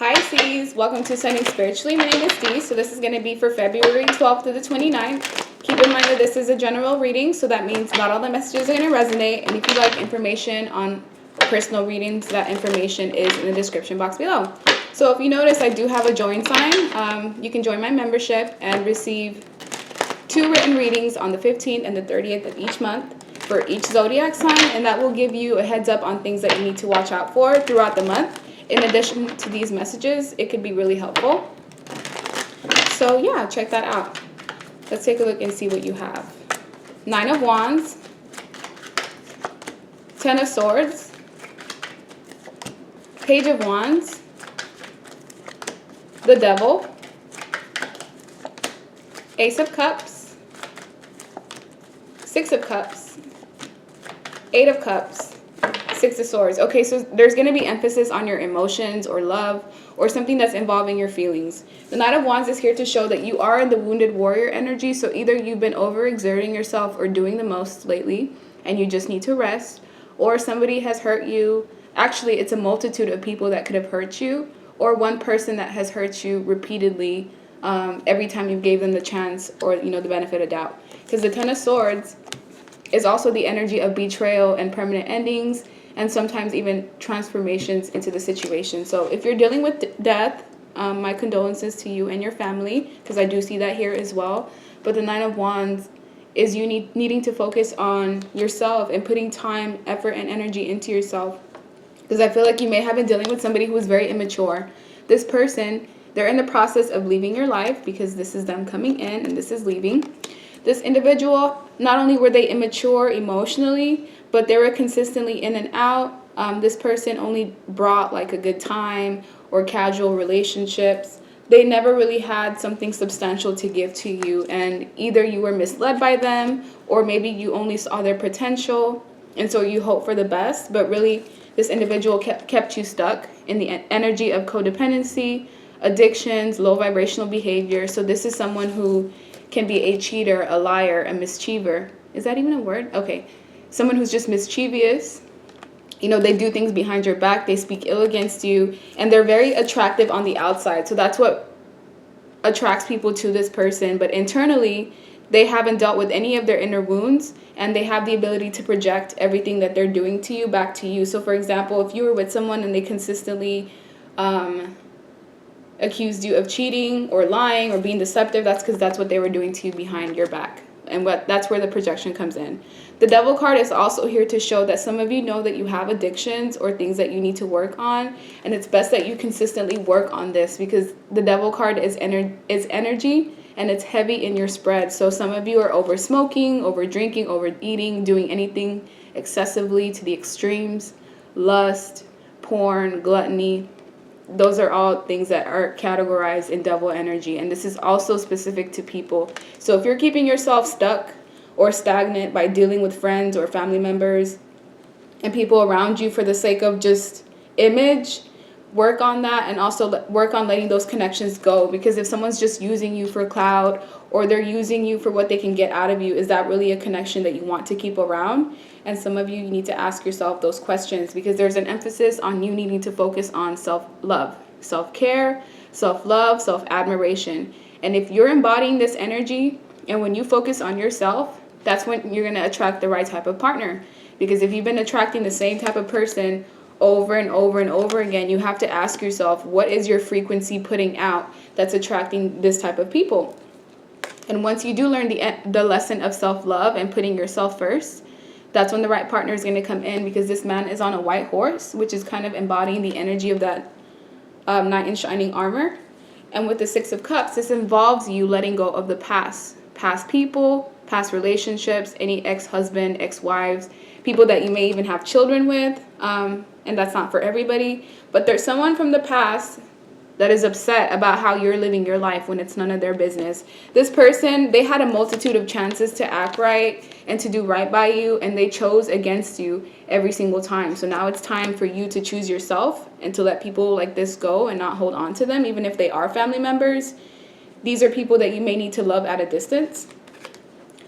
Pisces, welcome to Sunny Spiritually. My name is Dee, so this is going to be for February 12th to the 29th. Keep in mind that this is a general reading, so that means not all the messages are going to resonate. And if you'd like information on personal readings, that information is in the description box below. So if you notice, I do have a join sign. You can join my membership and receive 2 written readings on the 15th and the 30th of each month for each zodiac sign, and that will give you a heads up on things that you need to watch out for throughout the month. In addition to these messages, it could be really helpful. So yeah, check that out. Let's take a look and see what you have. 9 of Wands, 10 of Swords, Page of Wands, the Devil, Ace of Cups, 6 of Cups, 8 of Cups, 6 of Swords. Okay, so there's going to be emphasis on your emotions or love or something that's involving your feelings. The Knight of Wands is here to show that you are in the wounded warrior energy. So either you've been overexerting yourself or doing the most lately and you just need to rest, or somebody has hurt you. Actually, it's a multitude of people that could have hurt you, or one person that has hurt you repeatedly every time you gave them the chance or, the benefit of doubt. Because the Ten of Swords is also the energy of betrayal and permanent endings, and sometimes even transformations into the situation. So if you're dealing with death, my condolences to you and your family, because I do see that here as well. But the Nine of Wands is you needing to focus on yourself and putting time, effort, and energy into yourself. Because I feel like you may have been dealing with somebody who is very immature. This person, they're in the process of leaving your life, because this is them coming in and this is leaving. This individual, not only were they immature emotionally, but they were consistently in and out. This person only brought like a good time or casual relationships. They never really had something substantial to give to you, and either you were misled by them, or maybe you only saw their potential and so you hope for the best, but really this individual kept you stuck in the energy of codependency, addictions, low vibrational behavior. So this is someone who can be a cheater, a liar, a mischiever. Is that even a word? Okay. Someone who's just mischievous. They do things behind your back. They speak ill against you. And they're very attractive on the outside. So that's what attracts people to this person. But internally, they haven't dealt with any of their inner wounds. And they have the ability to project everything that they're doing to you back to you. So for example, if you were with someone and they consistently accused you of cheating or lying or being deceptive, that's because that's what they were doing to you behind your back. And that's where the projection comes in. The Devil card is also here to show that some of you know that you have addictions or things that you need to work on. And it's best that you consistently work on this, because the Devil card is energy and it's heavy in your spread. So some of you are over smoking, over drinking, overeating, doing anything excessively to the extremes, lust, porn, gluttony. Those are all things that are categorized in devil energy. And this is also specific to people. So if you're keeping yourself stuck or stagnant by dealing with friends or family members and people around you for the sake of just image, work on that, and also work on letting those connections go. Because if someone's just using you for clout, or they're using you for what they can get out of you, is that really a connection that you want to keep around? And some of you need to ask yourself those questions, because there's an emphasis on you needing to focus on self-love, self-care, self-love, self-admiration. And if you're embodying this energy, and when you focus on yourself, that's when you're going to attract the right type of partner. Because if you've been attracting the same type of person over and over and over again, you have to ask yourself, what is your frequency putting out that's attracting this type of people? And once you do learn the lesson of self-love and putting yourself first, that's when the right partner is going to come in, because this man is on a white horse, which is kind of embodying the energy of that knight in shining armor. And with the 6 of Cups, this involves you letting go of the past people, past relationships, any ex-husband, ex-wives, people that you may even have children with. And that's not for everybody, but there's someone from the past that is upset about how you're living your life when it's none of their business. This person, they had a multitude of chances to act right and to do right by you, and they chose against you every single time. So now it's time for you to choose yourself and to let people like this go and not hold on to them, even if they are family members. These are people that you may need to love at a distance.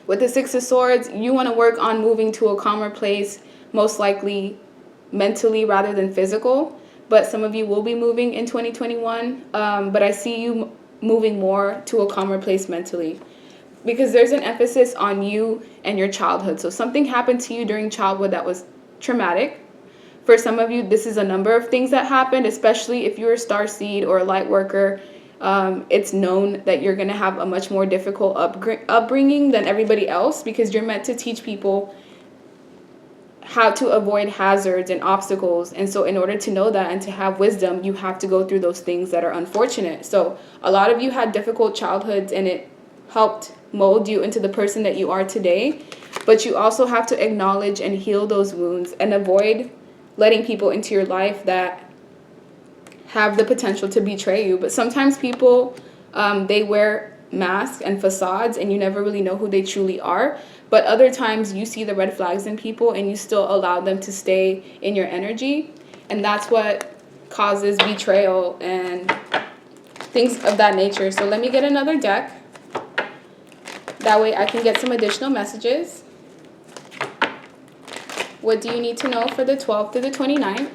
With the 6 of Swords, you want to work on moving to a calmer place, most likely mentally rather than physical. but some of you will be moving in 2021. But I see you moving more to a calmer place mentally, because there's an emphasis on you and your childhood. So something happened to you during childhood that was traumatic. For some of you, this is a number of things that happened, especially if you're a star seed or a light worker. It's known that you're going to have a much more difficult upbringing than everybody else, because you're meant to teach people how to avoid hazards and obstacles. And so in order to know that and to have wisdom, you have to go through those things that are unfortunate. So a lot of you had difficult childhoods, and it helped mold you into the person that you are today. But you also have to acknowledge and heal those wounds and avoid letting people into your life that have the potential to betray you. But sometimes people, they wear masks and facades, and you never really know who they truly are. But other times you see the red flags in people, and you still allow them to stay in your energy. And that's what causes betrayal and things of that nature. So let me get another deck. That way I can get some additional messages. What do you need to know for the 12th to the 29th?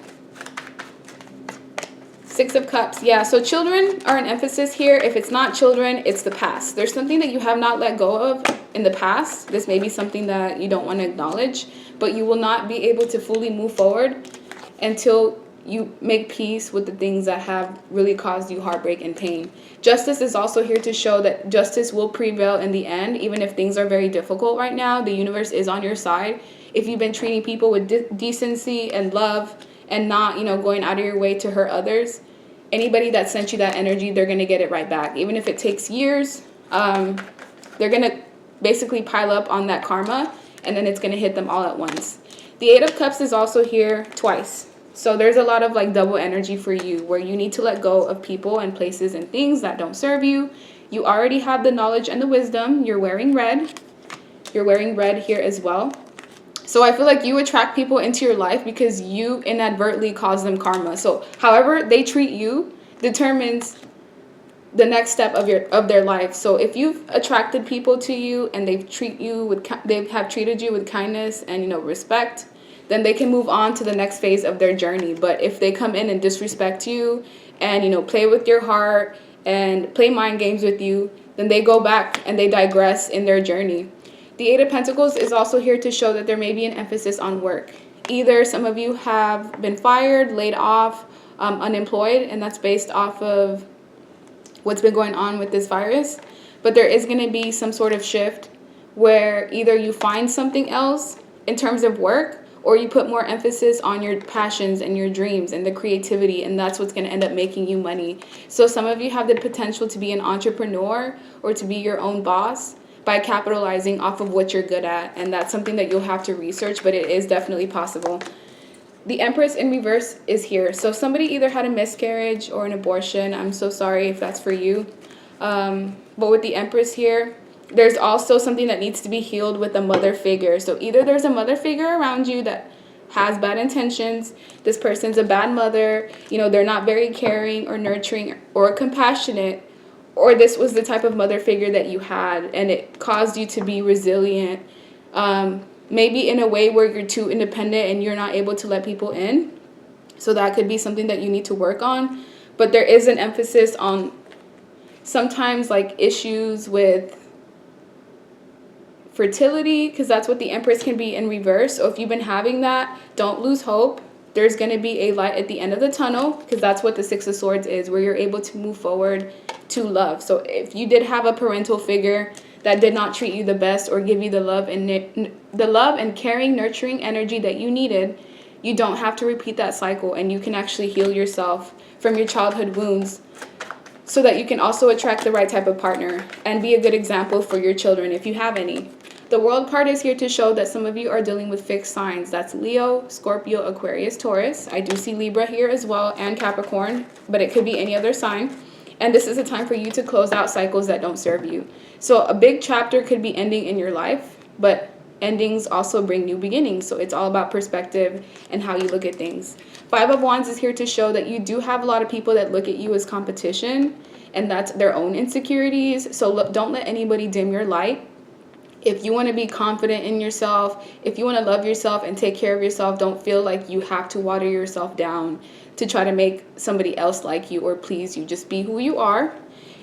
Six of Cups. Yeah, so children are an emphasis here. If it's not children, it's the past. There's something that you have not let go of in the past. This may be something that you don't want to acknowledge, but you will not be able to fully move forward until you make peace with the things that have really caused you heartbreak and pain. Justice is also here to show that justice will prevail in the end. Even if things are very difficult right now, the universe is on your side. If you've been treating people with decency and love and not, going out of your way to hurt others, anybody that sent you that energy, they're going to get it right back. Even if it takes years, they're going to basically pile up on that karma, and then it's going to hit them all at once. The Eight of Cups is also here twice. So there's a lot of double energy for you, where you need to let go of people and places and things that don't serve you. You already have the knowledge and the wisdom. You're wearing red. You're wearing red here as well. So I feel like you attract people into your life because you inadvertently cause them karma. So however they treat you determines the next step of their life. So if you've attracted people to you and they have treated you with kindness and respect, then they can move on to the next phase of their journey. But if they come in and disrespect you and play with your heart and play mind games with you, then they go back and they digress in their journey. The Eight of Pentacles is also here to show that there may be an emphasis on work. Either some of you have been fired, laid off, unemployed, and that's based off of what's been going on with this virus. But there is going to be some sort of shift where either you find something else in terms of work, or you put more emphasis on your passions and your dreams and the creativity, and that's what's going to end up making you money. So some of you have the potential to be an entrepreneur or to be your own boss by capitalizing off of what you're good at, and that's something that you'll have to research, but it is definitely possible. The Empress in reverse is here. So somebody either had a miscarriage or an abortion. I'm so sorry if that's for you. But with the Empress here, there's also something that needs to be healed with a mother figure. So either there's a mother figure around you that has bad intentions. This person's a bad mother. They're not very caring or nurturing or compassionate. Or this was the type of mother figure that you had, and it caused you to be resilient. Maybe in a way where you're too independent and you're not able to let people in. So that could be something that you need to work on. But there is an emphasis on sometimes issues with fertility, because that's what the Empress can be in reverse. So if you've been having that, don't lose hope. There's going to be a light at the end of the tunnel, because that's what the Six of Swords is, where you're able to move forward to love. So if you did have a parental figure that did not treat you the best or give you the love and caring, nurturing energy that you needed, you don't have to repeat that cycle, and you can actually heal yourself from your childhood wounds so that you can also attract the right type of partner and be a good example for your children if you have any. The World card is here to show that some of you are dealing with fixed signs. That's Leo, Scorpio, Aquarius, Taurus. I do see Libra here as well, and Capricorn, but it could be any other sign. And this is a time for you to close out cycles that don't serve you. So a big chapter could be ending in your life, but endings also bring new beginnings. So it's all about perspective and how you look at things. Five of Wands is here to show that you do have a lot of people that look at you as competition, and that's their own insecurities. So don't let anybody dim your light. If you want to be confident in yourself, if you want to love yourself and take care of yourself, don't feel like you have to water yourself down to try to make somebody else like you or please you. Just be who you are.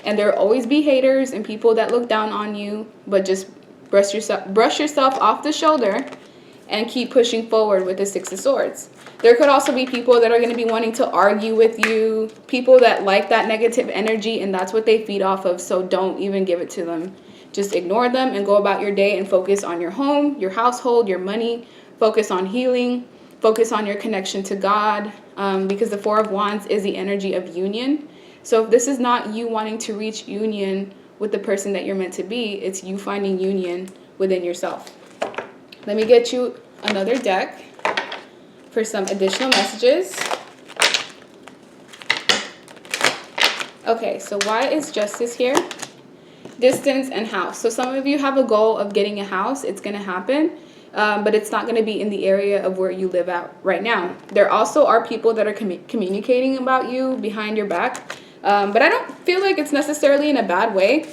And there will always be haters and people that look down on you, but just brush yourself off the shoulder and keep pushing forward with the Six of Swords. There could also be people that are going to be wanting to argue with you, people that like that negative energy, and that's what they feed off of, so don't even give it to them. Just ignore them and go about your day and focus on your home, your household, your money. Focus on healing. Focus on your connection to God, because the Four of Wands is the energy of union. So if this is not you wanting to reach union with the person that you're meant to be, it's you finding union within yourself. Let me get you another deck for some additional messages. Okay, so why is Justice here? Distance and house. So some of you have a goal of getting a house. It's going to happen, but it's not going to be in the area of where you live at right now. There also are people that are communicating about you behind your back, but I don't feel like it's necessarily in a bad way.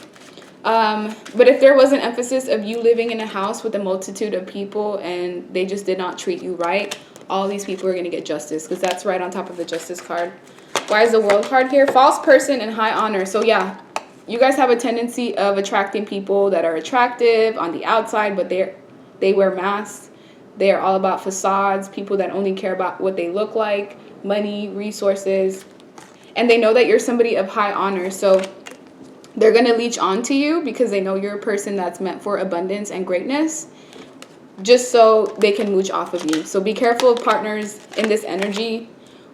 But if there was an emphasis of you living in a house with a multitude of people and they just did not treat you right, all these people are going to get justice, because that's right on top of the Justice card. Why is the World card here? False person and high honor. So yeah, you guys have a tendency of attracting people that are attractive on the outside, but they wear masks. They are all about facades, people that only care about what they look like, money, resources. And they know that you're somebody of high honor. So they're going to leech onto you because they know you're a person that's meant for abundance and greatness, just so they can mooch off of you. So be careful of partners in this energy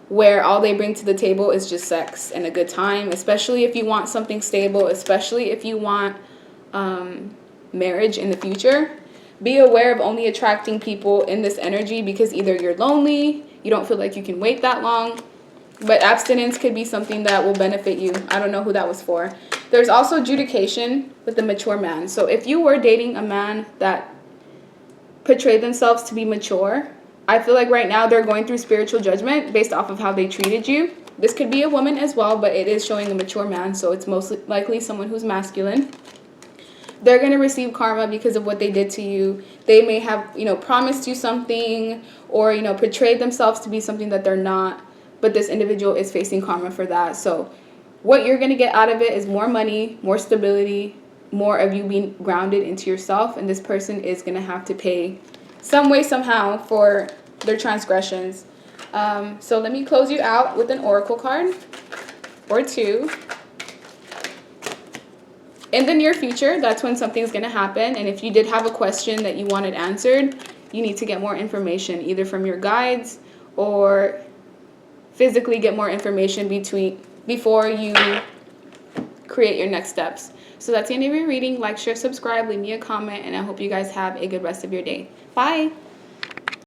where all they bring to the table is just sex and a good time, especially if you want something stable, especially if you want marriage in the future. Be aware of only attracting people in this energy because either you're lonely, you don't feel like you can wait that long, but abstinence could be something that will benefit you. I don't know who that was for. There's also adjudication with the mature man. So if you were dating a man that portrayed themselves to be mature, I feel like right now they're going through spiritual judgment based off of how they treated you. This could be a woman as well, but it is showing a mature man, so it's most likely someone who's masculine. They're going to receive karma because of what they did to you. They may have, promised you something or, portrayed themselves to be something that they're not, but this individual is facing karma for that. So what you're going to get out of it is more money, more stability, more of you being grounded into yourself, and this person is going to have to pay some way, somehow, for their transgressions. So let me close you out with an oracle card or two. In the near future, that's when something's going to happen. And if you did have a question that you wanted answered, you need to get more information, either from your guides or physically get more information before you create your next steps. So that's the end of your reading. Like, share, subscribe, leave me a comment, and I hope you guys have a good rest of your day. Bye.